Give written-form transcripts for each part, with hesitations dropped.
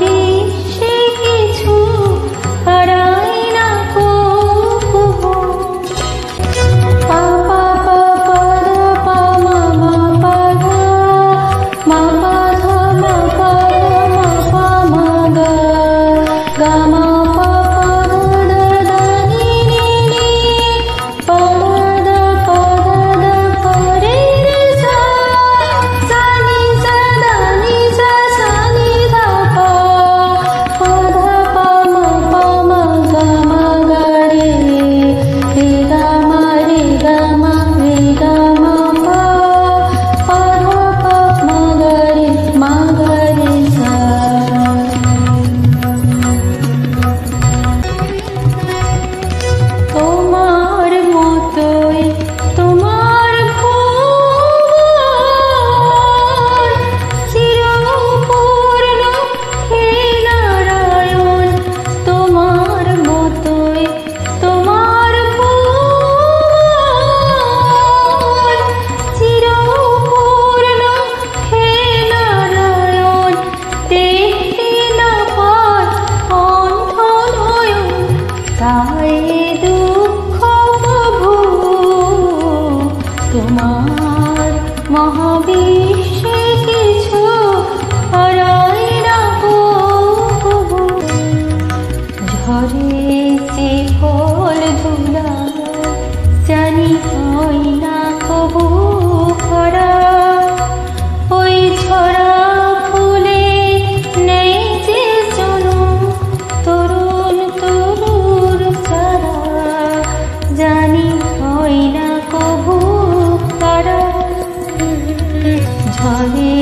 মহাবিশ্বে কিছু হারাই না কভু। পা পা পা পা পা মা মা পা ধা মা পা ধা মা পা মা পা মা গা গা মা পা পা ধা ধা নি নি নি পা ধা পা ধা পা রে রে সা সা নি সা ধা নি সা সা নি ধা পা পা ধা পা মা গা মা রে রে গা মা রে গা মা রে গা মা পা পা ধা পা মা গা রে সা। তোমার মতোই তোমার ভুবন চিরপূর্ণ হে নারায়ণ। তোমার মতোই তোমার ভুবন চিরপূর্ণ হে নারায়ণ। দেখতে না পায় অন্ধ নয়ন তাই দুঃখ প্রভু। তোমার মহাবিশ্বে কিছু হারাই না কভু। ঝরে যে ফল ধুলা জানি হয় না কভু খরা। ওই ঝরা ফুলে নেই যে জনম তরুণ তরুর চারা জানি হয় না কভু কারা। ঝরে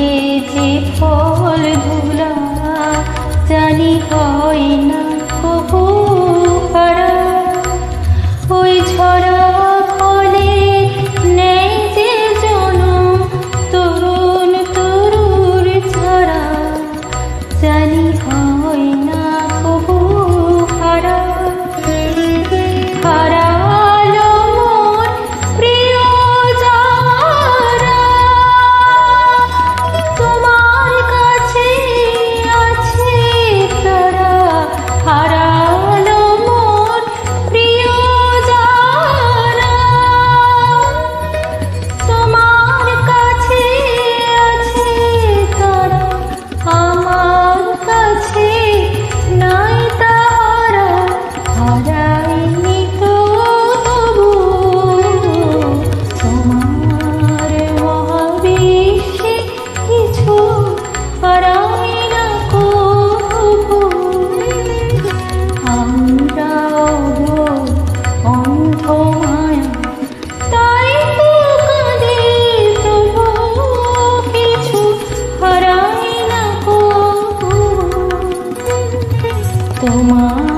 যে ফল ধুলা জানি হয় না কভু কারা। ওই ঝরা ফলে নেই যে জনম তরুণ তরুর ছাড়া জানি হয় না কভু হারা। হারালো মন প্রিয় যারা তোমার কাছে আছে তারা। হারালো মন প্রিয় যারা তোমার কাছে আছে তারা। আমার কাছে নাই তারা হারাইনি তবু। তোমার মহাবিশ্বে কিছু হারাই না কভু। আমরা অন্ধ মায়া তাই তো কাঁদে তবু কিছু হারাই না কভু। তোমার